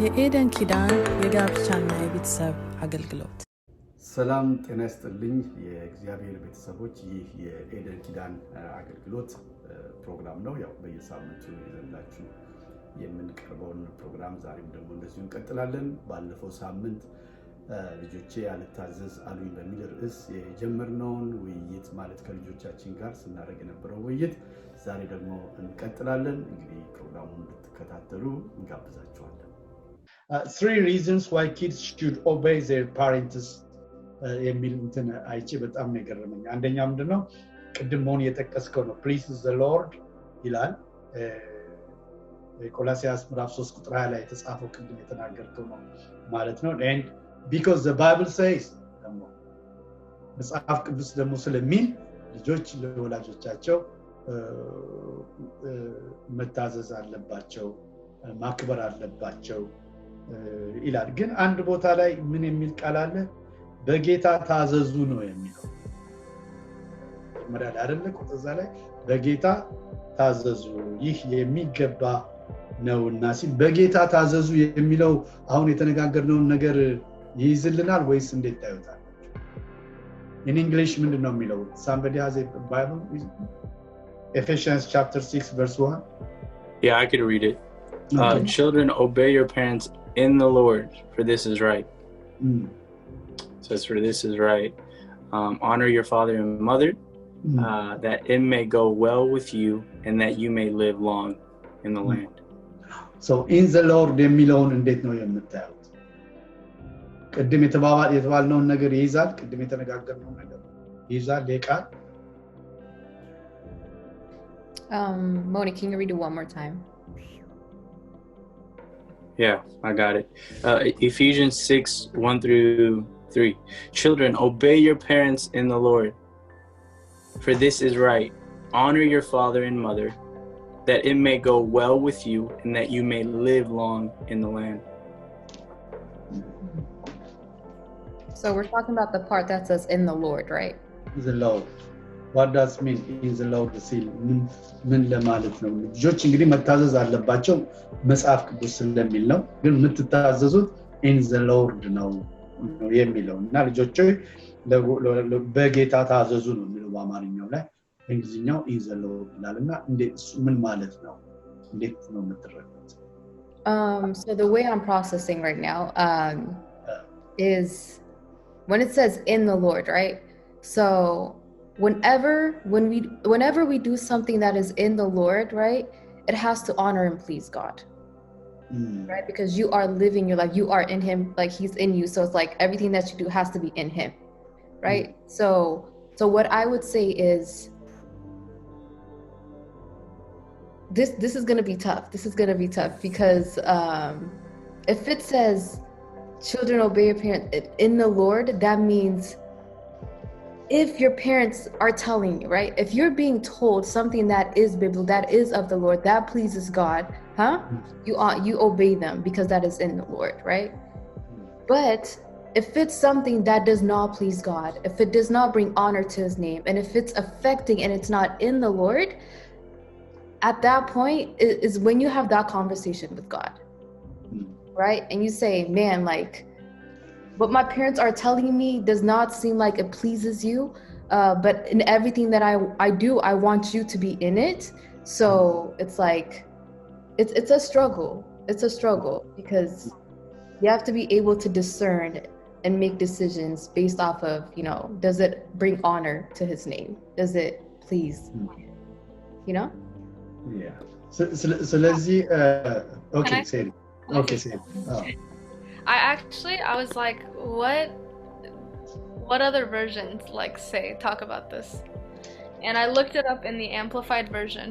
የኤደን ኪዳን የጋብቻና የቤተሰብ አገልግሎት። ሰላም ጤና ይስጥልኝ የእግዚአብሔር ቤተሰቦች፣ ይህ የኤደን ኪዳን አገልግሎት ፕሮግራም ነው። ያው በየሳምንቱ ይዘንላችሁ የምንቀርበውን ፕሮግራም ዛሬም ደግሞ እንደዚሁ እንቀጥላለን። ባለፈው ሳምንት ልጆቼ አልታዘዝ አሉኝ በሚል ርዕስ የጀመርነውን ውይይት ማለት ከልጆቻችን ጋር ስናደርግ የነበረው ውይይት ዛሬ ደግሞ እንቀጥላለን። እንግዲህ ፕሮግራሙን እንድትከታተሉ እንጋብዛችኋለን። Three reasons why kids should obey their parents የሚል እንትን አይቼ በጣም ነው የገረመኝ። አንደኛ ምንድነው ቅድም መሆን የጠቀስከው ነው please the Lord ይላል። ቆላስይስ ምዕራፍ 3 ቁጥር 20 ላይ የተጻፈው ቅድም የተናገርከው ነው ማለት ነው። and because the Bible says ደግሞ መጽሐፍ ቅዱስ ደግሞ ስለሚል ልጆች ለወላጆቻቸው መታዘዝ አለባቸው፣ ማክበር አለባቸው ይላል። ግን አንድ ቦታ ላይ ምን የሚል ቃል አለ? በጌታ ታዘዙ ነው የሚለው። መራዳ አይደለ? ቁጥዛ ላይ በጌታ ታዘዙ ይህ የሚገባ ነውና ሲል በጌታ ታዘዙ የሚለው አሁን የተነጋገርነውን ነገር ይይዝልናል ወይስ እንዴት ታዩታላችሁ? In English ምንድነው የሚለው? Somebody has a Bible? Ephesians chapter 6 verse 1. Yeah, I could read it. Children, obey your parents in the Lord, for this is right. Says, for this is right. Honor your father and mother, that it may go well with you and that you may live long in the land. So in the Lord የሚለውን እንዴት ነው የምታዩት? ቅድም የተባልነውን ነገር ይይዛል? ቅድም የተነጋገርነውን ነገር ይይዛል የቃል? Moni, can you read it one more time? Yeah, I got it. Ephesians 6, 1-3. Children, obey your parents in the Lord, for this is right. Honor your father and mother, that it may go well with you and that you may live long in the land. So we're talking about the part that says in the Lord, right? The Lord. What does mean in the Lord? ምን ለማለት ነው? ልጆች እንግዲህ መታዘዝ አለባቸው መጽሐፍ ቅዱስ ስለሚል ነው። ግን የምትታዘዙት in the Lord ነው የሚለው እና ልጆች በጌታ ታዘዙ ነው የሚለው በአማርኛው ላይ። በእንግሊዝኛው in the Lord ይላልና እንዴት ምን ማለት ነው? እንዴት ነው የምትረዱት? So the way I'm processing right now is when it says in the Lord, right? So whenever we do something that is in the Lord, right, it has to honor and please God. Right? Because you are living your life, you are in him, like he's in you, so it's like everything that you do has to be in him, right? So what I would say is this is going to be tough because if it says children obey your parents in the Lord, that means if your parents are telling you, right? If you're being told something that is biblical, that is of the Lord, that pleases God, you obey them because that is in the Lord, right? But if it's something that does not please God, if it does not bring honor to his name, and if it's affecting and it's not in the Lord, at that point is when you have that conversation with God, right? And you say, man, like, what my parents are telling me does not seem like it pleases you, but in everything that I do, I want you to be in it. So it's like, it's a struggle. It's a struggle because you have to be able to discern and make decisions based off of, does it bring honor to his name? Does it please, Yeah. So let's see. Okay, say it. Okay, say it. I was like, what other versions talk about this? And I looked it up in the Amplified version.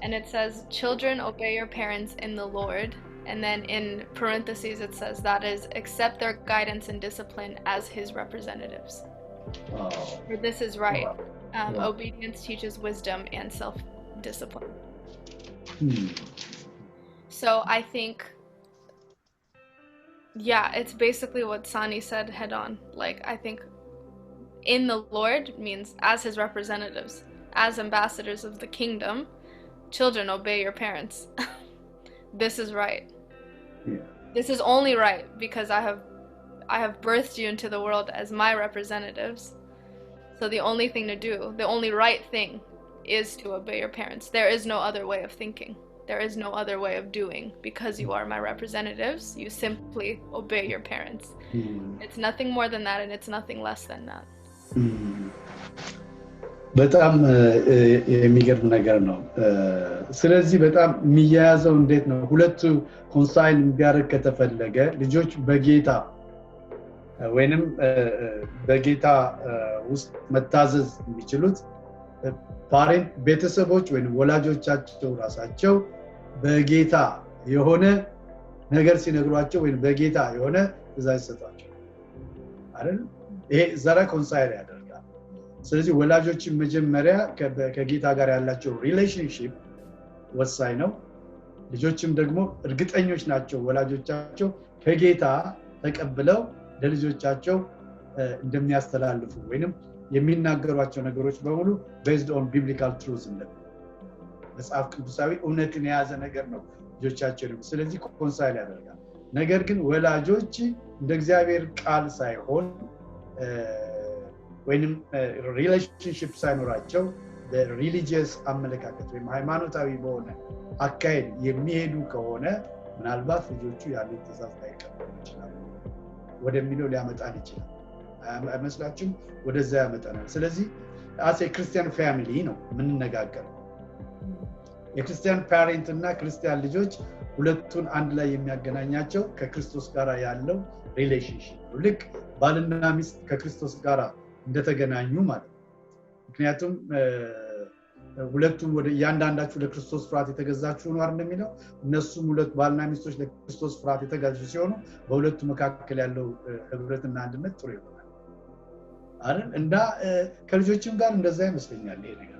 And it says, children, obey your parents in the Lord. And then in parentheses it says, that is, accept their guidance and discipline as his representatives. For this is right. Obedience teaches wisdom and self-discipline. So I think, yeah, it's basically what Sani said head on. Like, I think in the Lord means as his representatives, as ambassadors of the kingdom. Children, obey your parents. This is right. This is only right because I have birthed you into the world as my representatives. So the only thing to do, the only right thing, is to obey your parents. There is no other way of thinking. There is no other way of doing. Because you are my representatives, you simply obey your parents. It's nothing more than that, and it's nothing less than that. በጣም የሚገርም ነገር ነው። ስለዚህ በጣም የሚያያዘው እንዴት ነው? ሁለቱ ኮንሳይል እንዲያደርግ ከተፈለገ ልጆች በጌታ ወይንም በጌታ ውስጥ መታዘዝ የሚችሉት ፓሬንት ቤተሰቦች ወይንም ወላጆቻቸው ራሳቸው በጌታ የሆነ ነገር ሲነግሯቸው ወይንም በጌታ የሆነ ትእዛዝ ይሰጣቸው አይደል? ይሄ ዘራ ኮንሳይል ያደርጋል። ስለዚህ ወላጆች መጀመሪያ ከጌታ ጋር ያላቸው ሪሌሽንሺፕ ወሳኝ ነው። ልጆችም ደግሞ እርግጠኞች ናቸው ወላጆቻቸው ከጌታ ተቀብለው ለልጆቻቸው እንደሚያስተላልፉ ወይንም የሚናገሯቸው ነገሮች በሙሉ based on biblical truths እንደሆነ መጽሐፍ ቅዱሳዊ እውነትን የያዘ ነገር ነው ልጆቻቸው። ስለዚህ ኮንሳይል ያደርጋል። ነገር ግን ወላጆች እንደ እግዚአብሔር ቃል ሳይሆን ወይንም ሪሌሽንሺፕ ሳይኖራቸው በሪሊጂየስ አመለካከት ወይም ሃይማኖታዊ በሆነ አካሄድ የሚሄዱ ከሆነ ምናልባት ልጆቹ ያሉት ትእዛዝ ላይቀበሉ ይችላሉ ወደሚለው ሊያመጣን ይችላል። አይመስላችሁም? ወደዛ ያመጣናል። ስለዚህ አሴ ክርስቲያን ፋሚሊ ነው የምንነጋገረው። የክርስቲያን ፓሬንት እና ክርስቲያን ልጆች ሁለቱን አንድ ላይ የሚያገናኛቸው ከክርስቶስ ጋር ያለው ሪሌሽንሺፕ ነው። ልክ ባልና ሚስት ከክርስቶስ ጋር እንደተገናኙ ማለት ነው። ምክንያቱም ሁለቱም ወደ ያንዳንዳችሁ ለክርስቶስ ፍርሃት የተገዛችሁ ነው አይደል የሚለው። እነሱም ሁለት ባልና ሚስቶች ለክርስቶስ ፍርሃት የተገዙ ሲሆኑ በሁለቱ መካከል ያለው ህብረትና አንድነት ጥሩ ይሆናል አይደል? እና ከልጆችም ጋር እንደዛ ይመስለኛል ይሄ ነገር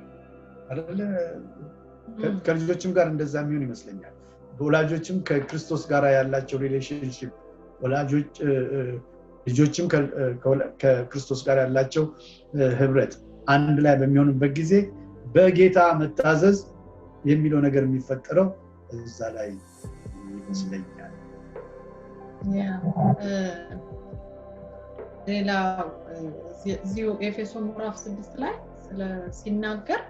አይደል? ከልጆችም ጋር እንደዛ የሚሆን ይመስለኛል። ወላጆችም ከክርስቶስ ጋር ያላቸው ሪሌሽንሺፕ ወላጆች ልጆችም ከክርስቶስ ጋር ያላቸው ህብረት አንድ ላይ በሚሆንበት ጊዜ በጌታ መታዘዝ የሚለው ነገር የሚፈጠረው እዛ ላይ ይመስለኛል። ሌላ እዚሁ ኤፌሶን ምዕራፍ 6 ላይ ሲናገር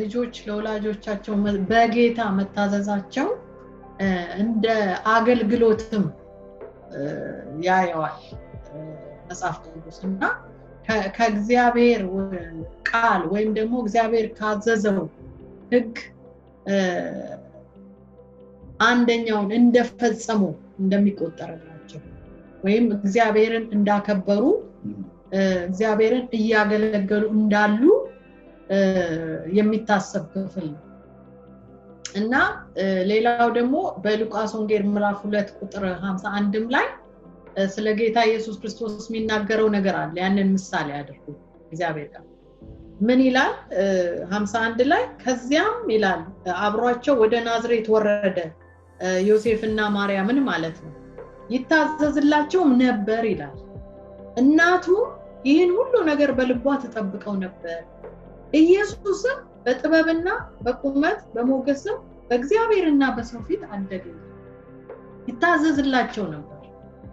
ልጆች ለወላጆቻቸው በጌታ መታዘዛቸው እንደ አገልግሎትም ያየዋል መጽሐፍ ቅዱስና ከእግዚአብሔር ቃል ወይም ደግሞ እግዚአብሔር ካዘዘው ህግ አንደኛውን እንደፈጸሙ እንደሚቆጠርላቸው ወይም እግዚአብሔርን እንዳከበሩ እግዚአብሔርን እያገለገሉ እንዳሉ የሚታሰብ ክፍል ነው። እና ሌላው ደግሞ በሉቃስ ወንጌል ምዕራፍ 2 ቁጥር 51 ላይ ስለ ጌታ ኢየሱስ ክርስቶስ የሚናገረው ነገር አለ። ያንን ምሳሌ አድርጎ እግዚአብሔር ጋር ምን ይላል? 51 ላይ ከዚያም ይላል አብሯቸው ወደ ናዝሬት ወረደ፣ ዮሴፍና ማርያምን ማለት ነው፣ ይታዘዝላቸውም ነበር ይላል። እናቱ ይህን ሁሉ ነገር በልቧ ተጠብቀው ነበር። ኢየሱስም በጥበብና በቁመት በሞገስም በእግዚአብሔርና በሰው ፊት አደገ፣ ይታዘዝላቸው ነበር።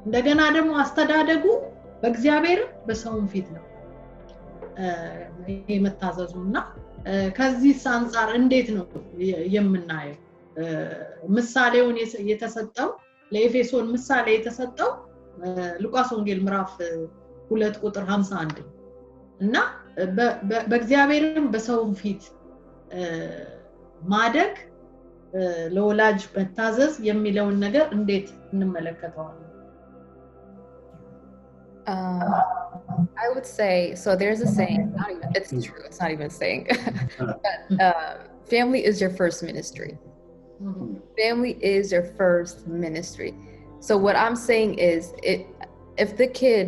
እንደገና ደግሞ አስተዳደጉ በእግዚአብሔር በሰው ፊት ነው የመታዘዙና ከዚህ አንፃር እንዴት ነው የምናየው? ምሳሌውን የተሰጠው ለኤፌሶን ምሳሌ የተሰጠው ሉቃስ ወንጌል ምዕራፍ 2 ቁጥር 51 እና በእግዚአብሔርም በሰው ፊት ማደግ ለወላጅ መታዘዝ የሚለውን ነገር እንዴት እንመለከተዋለን? I would say, so there's a saying, it's true, it's not even a saying, but family is your first ministry. Family is your first ministry. So what I'm saying is, if the kid,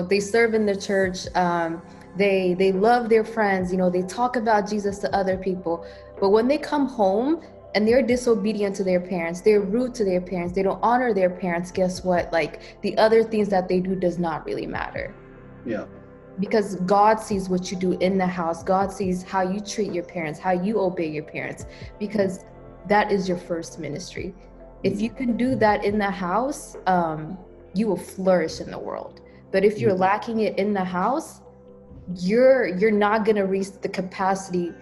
they serve in the church, they love their friends, they talk about Jesus to other people, but when they come home and they're disobedient to their parents, they're rude to their parents, they don't honor their parents, guess what? Like, the other things that they do does not really matter. Yeah. Because God sees what you do in the house. God sees how you treat your parents, how you obey your parents, because that is your first ministry. If you can do that in the house, you will flourish in the world. But if you're lacking it in the house, you're not going to reach the capacity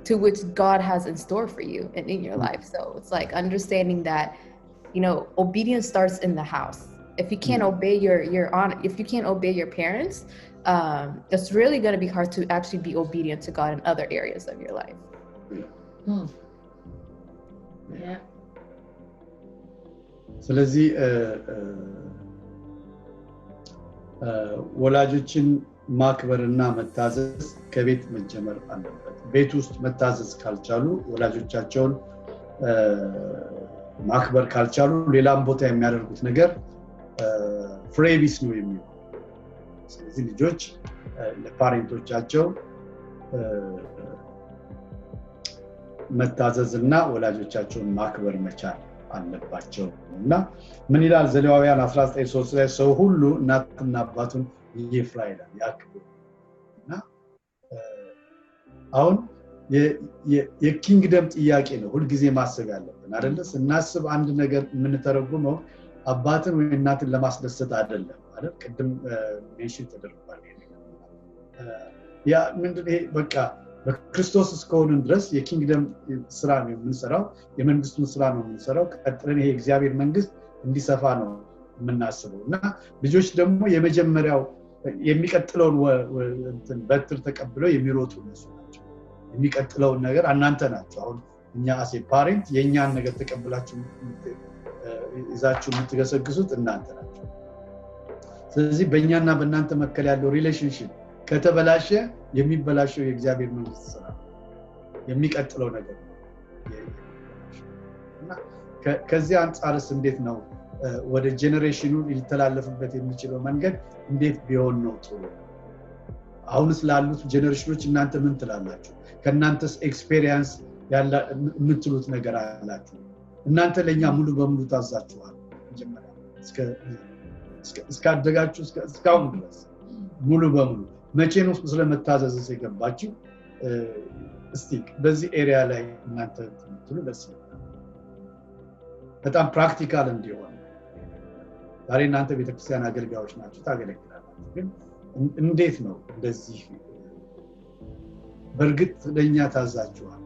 to which God has in store for you and in your life. So it's like understanding that, you know, obedience starts in the house. If you can't obey if you can't obey your parents, it's really going to be hard to actually be obedient to God in other areas of your life. Yeah. ስለዚህ ወላጆችን ማክበርና መታዘዝ ከቤት መጀመር አለበት። ቤት ውስጥ መታዘዝ ካልቻሉ ወላጆቻቸውን ማክበር ካልቻሉ ሌላም ቦታ የሚያደርጉት ነገር ፍሬቢስ ነው የሚሆነው። ስለዚህ ልጆች ለፓሬንቶቻቸው መታዘዝና ወላጆቻቸውን ማክበር መቻል አለባቸው እና ምን ይላል ዘሌዋውያን 19:3 ላይ ሰው ሁሉ እናትና አባቱን ይፍራ ይላል ያክብር እና አሁን የኪንግደም ጥያቄ ነው ሁሉ ጊዜ ማሰብ ያለብን አይደል? ስናስብ አንድ ነገር የምንተረጉመው አባትን ወይ እናትን ለማስደሰት አይደለም አይደል? ቅድም ሜንሽን ተደርጓል ያ ምንድነው ይሄ በቃ በክርስቶስ እስከሆነን ድረስ የኪንግደም ስራ ነው የምንሰራው፣ የመንግስቱን ስራ ነው የምንሰራው። ቀጥለን ይሄ እግዚአብሔር መንግስት እንዲሰፋ ነው የምናስበው እና ልጆች ደግሞ የመጀመሪያው የሚቀጥለውን በትር ተቀብለው የሚሮጡ እነሱ ናቸው። የሚቀጥለውን ነገር እናንተ ናቸው። አሁን እኛ አሴ ፓሬንት የኛን ነገር ተቀብላችሁ ይዛችሁ የምትገሰግሱት እናንተ ናቸው። ስለዚህ በእኛና በእናንተ መካከል ያለው ሪሌሽንሺፕ ከተበላሸ የሚበላሸው የእግዚአብሔር መንግስት ስራ የሚቀጥለው ነገር እና ከዚህ አንፃርስ እንዴት ነው ወደ ጄነሬሽኑ ሊተላለፍበት የሚችለው መንገድ እንዴት ቢሆን ነው ጥሩ? አሁንስ ላሉት ጄነሬሽኖች እናንተ ምን ትላላችሁ? ከናንተስ ኤክስፒሪየንስ ያለ የምትሉት ነገር አላችሁ? እናንተ ለኛ ሙሉ በሙሉ ታዛችኋል መጀመሪያ እስካደጋችሁ እስካሁን ድረስ ሙሉ በሙሉ መቼ ነው ስለመታዘዝ የገባችሁ? እስቲ በዚህ ኤሪያ ላይ እናንተ ትሉ ደስ ይላል። በጣም ፕራክቲካል እንዲሆን ዛሬ እናንተ ቤተክርስቲያን አገልጋዮች ናችሁ፣ ታገለግላላችሁ። ግን እንዴት ነው እንደዚህ በርግጥ ለኛ ታዛችኋል?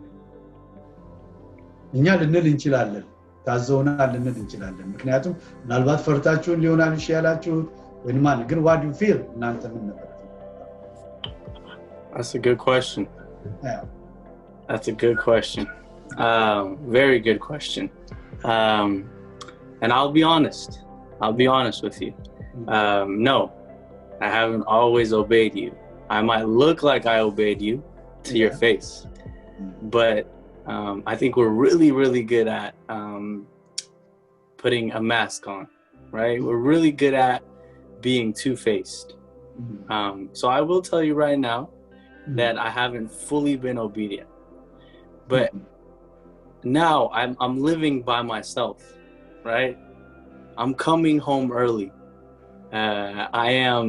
እኛ ልንል እንችላለን፣ ታዘውናል ልንል እንችላለን። ምክንያቱም ምናልባት ፈርታችሁን ሊሆናል ይሻላችሁት ወይ ማለት ግን what do you feel እናንተ ምን ነበር? That's a good question. Yeah. That's a good question. Very good question. And I'll be honest with you. No, I haven't always obeyed you. I might look like I obeyed you to your face, but I think we're really, really good at putting a mask on, right? We're really good at being two-faced. So I will tell you right now that I haven't fully been obedient, but now I'm living by myself, right? I'm coming home early. I am,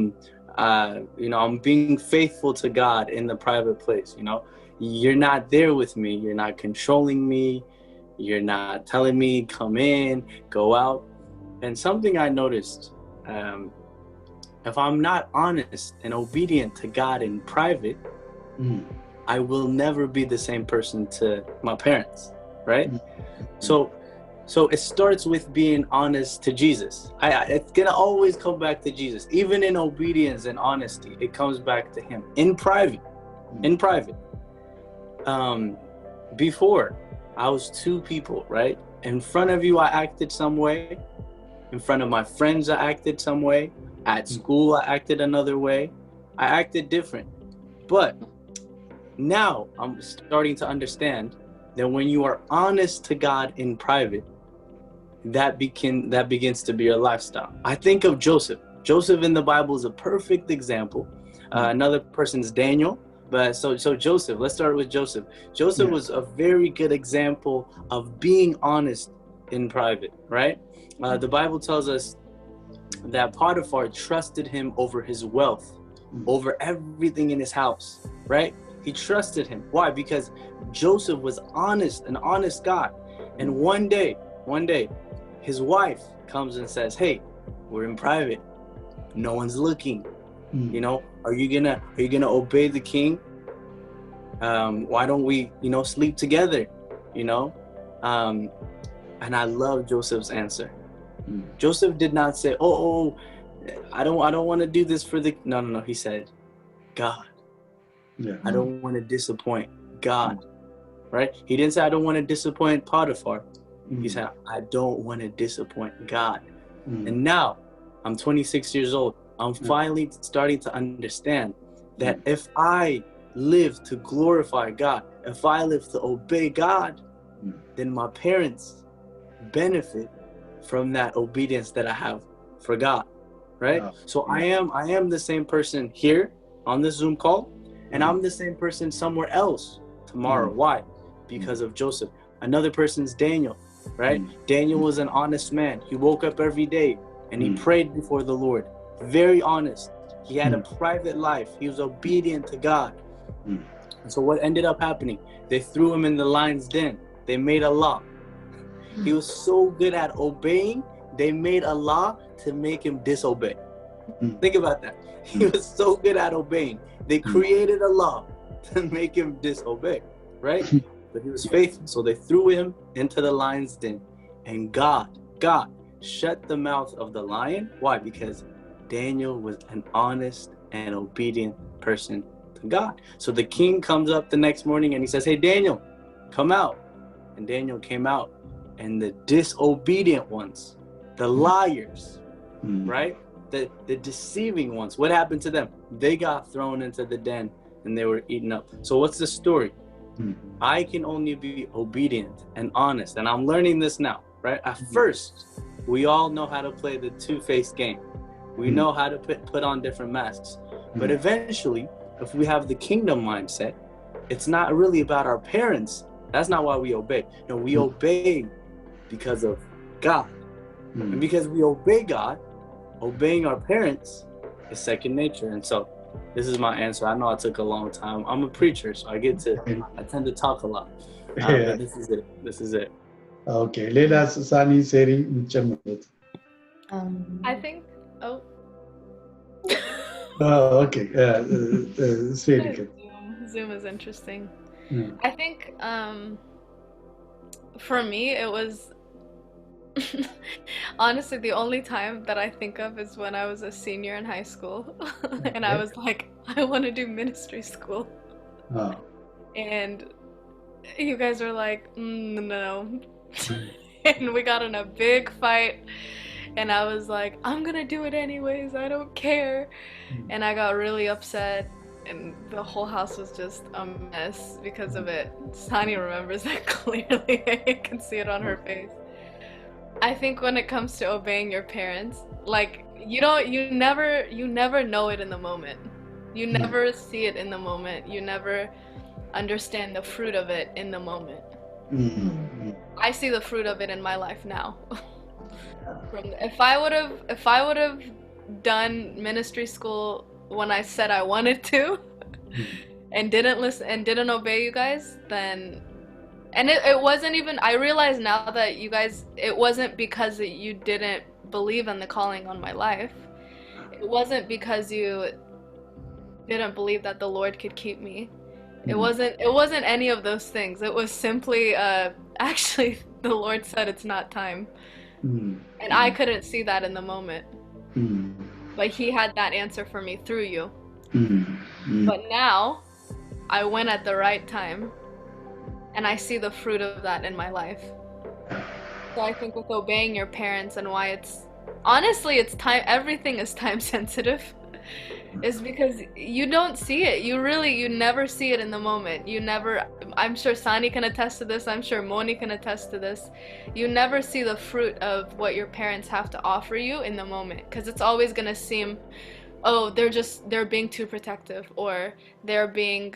I'm being faithful to God in the private place. You're not there with me. You're not controlling me. You're not telling me come in, go out. And something I noticed, if I'm not honest and obedient to God in private, I will never be the same person to my parents, right? So it starts with being honest to Jesus. It's gonna always come back to Jesus. Even in obedience and honesty, it comes back to him in private. Before I was two people, right? In front of you I acted some way, in front of my friends I acted some way, at school I acted another way. I acted different. But now I'm starting to understand that when you are honest to God in private, that begins to be your lifestyle. I think of Joseph. Joseph in the Bible is a perfect example. Another person's Daniel, but so Joseph. Let's start with Joseph. Joseph was a very good example of being honest in private, right? The Bible tells us that Potiphar trusted him over his wealth, over everything in his house, right? He trusted him. Why? Because Joseph was honest, an honest guy. And one day one day, his wife comes and says, hey, we're in private. No one's looking. You know, are you gonna obey the king? Why don't we, sleep together? And I love Joseph's answer. Joseph did not say, oh, I don't want to do this for the, no. He said, God, I don't want to disappoint God, right? He didn't say, I don't want to disappoint Potiphar. He said, I don't want to disappoint God. And now I'm 26 years old. I'm finally starting to understand that if I live to glorify God, if I live to obey God, then my parents benefit from that obedience that I have for God, right? So I am the same person here on this Zoom call, and I'm the same person somewhere else tomorrow. Why? Because of Joseph. Another person's Daniel, right? Daniel was an honest man. He woke up every day and he prayed before the Lord. Very honest. He had a private life. He was obedient to God. And so what ended up happening? They threw him in the lion's den. They made a law. He was so good at obeying, they made a law to make him disobey. Think about that. He was so good at obeying. They created a law to make him disobey, right? But he was faithful. So they threw him into the lion's den. And God shut the mouth of the lion. Why? Because Daniel was an honest and obedient person to God. So the king comes up the next morning and he says, hey, Daniel, come out. And Daniel came out. And the disobedient ones, the liars, right? The deceiving ones, what happened to them? They got thrown into the den and they were eaten up. So what's the story? I can only be obedient and honest. And I'm learning this now, right? At first, we all know how to play the two-faced game. We know how to put on different masks. But eventually, if we have the kingdom mindset, it's not really about our parents. That's not why we obey. No, we obey because of God. And because we obey God, obeying our parents is second nature. And so this is my answer. I know I took a long time. I'm a preacher, so I tend to talk a lot. But this is it. Okay. Lela Sani Seri I think, okay. Zoom is interesting. I think for me it was honestly the only time that I think of is when I was a senior in high school and I was like, I want to do ministry school. And you guys are like, no. And we got in a big fight and I was like, I'm gonna do it anyways, I don't care. And I got really upset and the whole house was just a mess because of it. Sani remembers that clearly. I can see it on her face. I think when it comes to obeying your parents, like you never know it in the moment. You never see it in the moment. You never understand the fruit of it in the moment. I see the fruit of it in my life now. If I would have done ministry school when I said I wanted to and didn't listen and didn't obey you guys, then it wasn't even, I realize now that you guys, it wasn't because you didn't believe in the calling on my life. It wasn't because you didn't believe that the Lord could keep me. It wasn't any of those things. It was simply actually the Lord said it's not time. And I couldn't see that in the moment. But he had that answer for me through you. But now I went at the right time and I see the fruit of that in my life. So I think with obeying your parents and why it's time, everything is time sensitive, is because you don't see it. You never see it in the moment. I'm sure Sani can attest to this. I'm sure Moni can attest to this. You never see the fruit of what your parents have to offer you in the moment, because it's always going to seem, oh, they're being too protective, or they're being,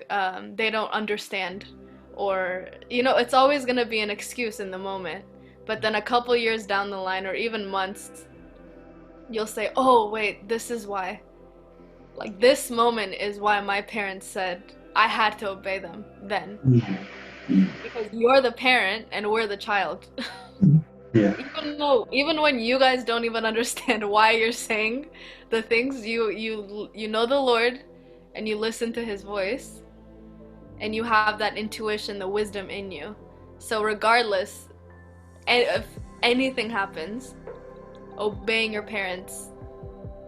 they don't understand, or, it's always going to be an excuse in the moment. But then a couple years down the line, or even months, you'll say, oh, wait, this is why. Like, this moment is why my parents said I had to obey them then. Because you're the parent and we're the child. Yeah. Even when you guys don't even understand why you're saying the things, you know the Lord, and you listen to His voice, and you have that intuition, the wisdom in you. So regardless, if anything happens, obeying your parents,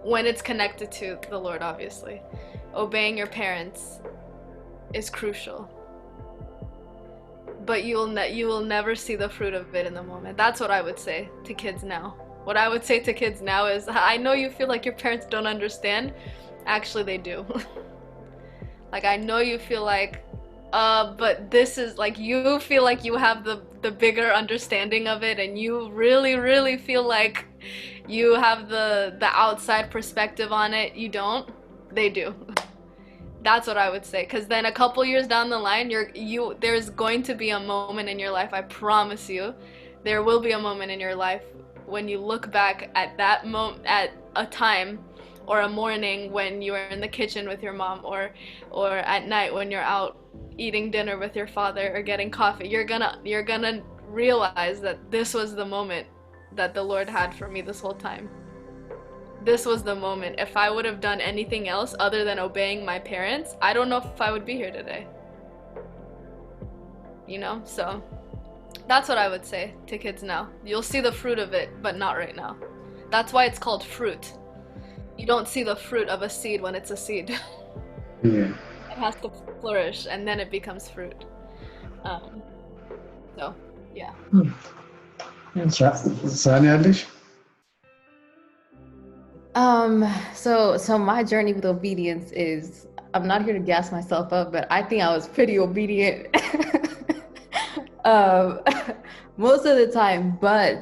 when it's connected to the Lord, obviously, obeying your parents is crucial. But you will never see the fruit of it in the moment. That's what I would say to kids now. What I would say to kids now is, I know you feel like your parents don't understand. Actually, they do. Like, I know you feel like, but this is like, you feel like you have the bigger understanding of it, and you really, really feel like you have the outside perspective on it. You don't. They do. That's what I would say, because then a couple years down the line, there's going to be a moment in your life, I promise you, there will be a moment in your life when you look back at that moment, at a time or a morning when you were in the kitchen with your mom, or at night when you're out eating dinner with your father or getting coffee. You're gonna realize that this was the moment that the Lord had for me this whole time. This was the moment. If I would have done anything else other than obeying my parents, I don't know if I would be here today. You know? So that's what I would say to kids now. You'll see the fruit of it, but not right now. That's why it's called fruit. You don't see the fruit of a seed when it's a seed. Yeah. It has to flourish, and then it becomes fruit. So, yeah. Sanialish? So my journey with obedience is, I'm not here to gas myself up, but I think I was pretty obedient most of the time. But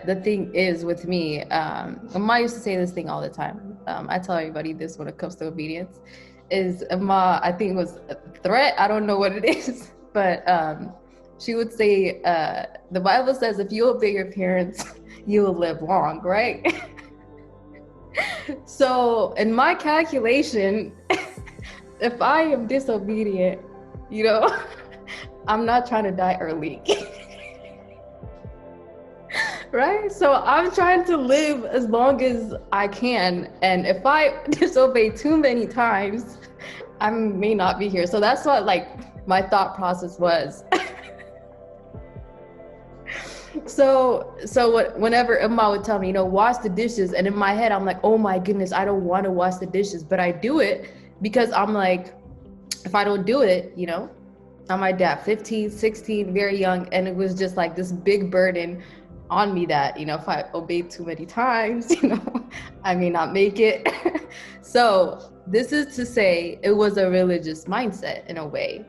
the thing is with me, Ma used to say this thing all the time. I tell everybody this when it comes to obedience, is Ma, I think it was a threat. I don't know what it is, but she would say, the Bible says if you obey your parents, you will live long, right? So in my calculation, if I am disobedient, you know, I'm not trying to die early. Right? So I'm trying to live as long as I can. And if I disobey too many times, I may not be here. So that's what like my thought process was. So whenever Emma would tell me, you know, wash the dishes, and in my head I'm like, oh my goodness, I don't want to wash the dishes, but I do it because I'm like, if I don't do it, you know, I might die 15, 16, very young, and it was just like this big burden on me that, you know, if I obeyed too many times, you know, I may not make it. So this is to say it was a religious mindset in a way,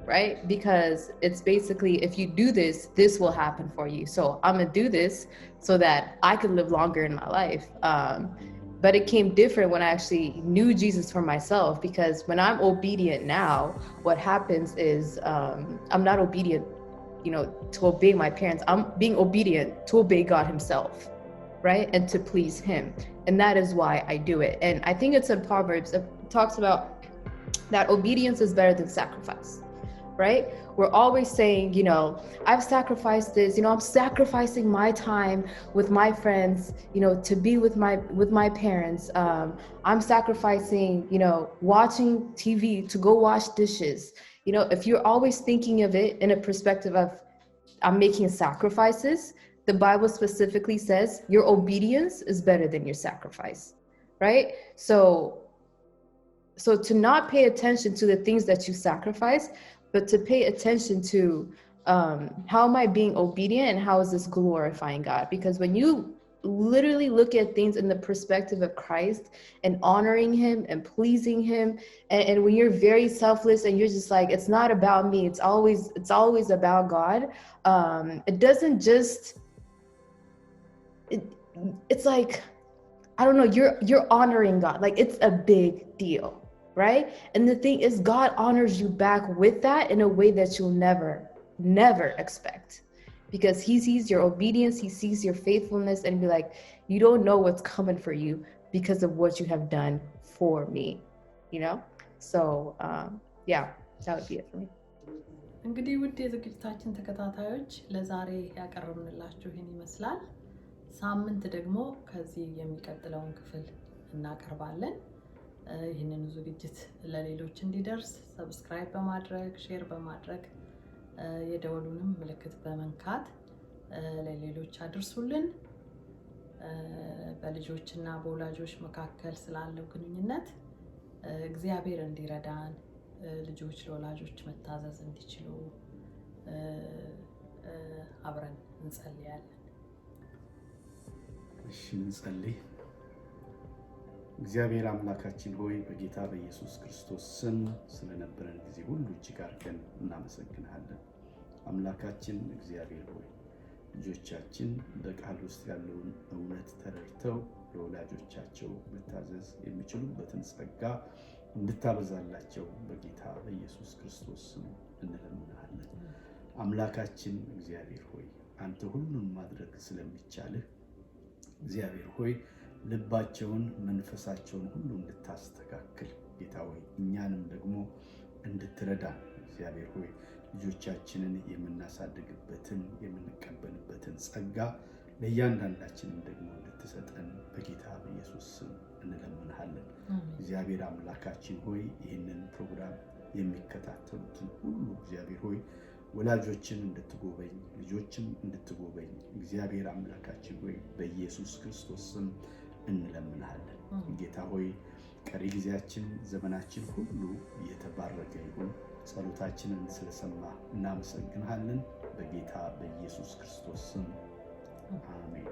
right? Because it's basically, if you do this, this will happen for you. So I'm gonna do this so that I could live longer in my life. But it came different when I actually knew Jesus for myself, because when I'm obedient now, what happens is I'm not obedient, you know, to obey my parents. I'm being obedient to obey God himself, right? And to please him. And that is why I do it. And I think it's in Proverbs, it talks about that obedience is better than sacrifice. Right? We're always saying, you know, I've sacrificed this, you know, I'm sacrificing my time with my friends, you know, to be with my parents. I'm sacrificing, you know, watching TV to go wash dishes. You know, if you're always thinking of it in a perspective of, I'm making sacrifices, the Bible specifically says your obedience is better than your sacrifice, right? So to not pay attention to the things that you sacrifice, but to pay attention to how am I being obedient and how is this glorifying God? Because when you literally look at things in the perspective of Christ and honoring him and pleasing him, and when you're very selfless and you're just like, it's not about me, it's always about God. It doesn't just, it's like, I don't know, you're honoring God. Like, it's a big deal. Right? And the thing is, God honors you back with that in a way that you'll never expect, because he sees your obedience, he sees your faithfulness, and be like, you don't know what's coming for you because of what you have done for me, you know? So yeah, that would be it for me. እንግዲህ ውድ የዝግጅታችን ተከታታዮች ለዛሬ ያቀርብንላችሁ ይህን ይመስላል። ሳምንት ደግሞ ከዚህ የሚቀጥለውን ክፍል እናቀርባለን። ይህንን ዝግጅት ለሌሎች እንዲደርስ ሰብስክራይብ በማድረግ ሼር በማድረግ የደወሉንም ምልክት በመንካት ለሌሎች አድርሱልን። በልጆችና በወላጆች መካከል ስላለው ግንኙነት እግዚአብሔር እንዲረዳን ልጆች ለወላጆች መታዘዝ እንዲችሉ አብረን እንጸልያለን። እሺ እንጸልይ። እግዚአብሔር አምላካችን ሆይ በጌታ በኢየሱስ ክርስቶስ ስም ስለነበረን ጊዜ ሁሉ እጅግ አድርገን እናመሰግናለን። አምላካችን እግዚአብሔር ሆይ ልጆቻችን በቃል ውስጥ ያለውን እውነት ተረድተው ለወላጆቻቸው መታዘዝ የሚችሉበትን ጸጋ እንድታበዛላቸው በጌታ በኢየሱስ ክርስቶስ ስም እንለምናለን። አምላካችን እግዚአብሔር ሆይ አንተ ሁሉን ማድረግ ስለሚቻልህ እግዚአብሔር ሆይ ልባቸውን መንፈሳቸውን ሁሉ እንድታስተካክል ጌታ ሆይ እኛንም ደግሞ እንድትረዳ እግዚአብሔር ሆይ ልጆቻችንን የምናሳድግበትን የምንቀበልበትን ጸጋ ለእያንዳንዳችንም ደግሞ እንድትሰጠን በጌታ በኢየሱስ ስም እንለምንሃለን። እግዚአብሔር አምላካችን ሆይ ይህንን ፕሮግራም የሚከታተሉትን ሁሉ እግዚአብሔር ሆይ ወላጆችን እንድትጎበኝ ልጆችን እንድትጎበኝ እግዚአብሔር አምላካችን ሆይ በኢየሱስ ክርስቶስ ስም እንለምንሃለን። ጌታ ሆይ ቀሪ ጊዜያችን ዘመናችን ሁሉ የተባረከ ይሁን። ጸሎታችንን ስለሰማ እናመሰግንሃለን። በጌታ በኢየሱስ ክርስቶስ ስም አሜን።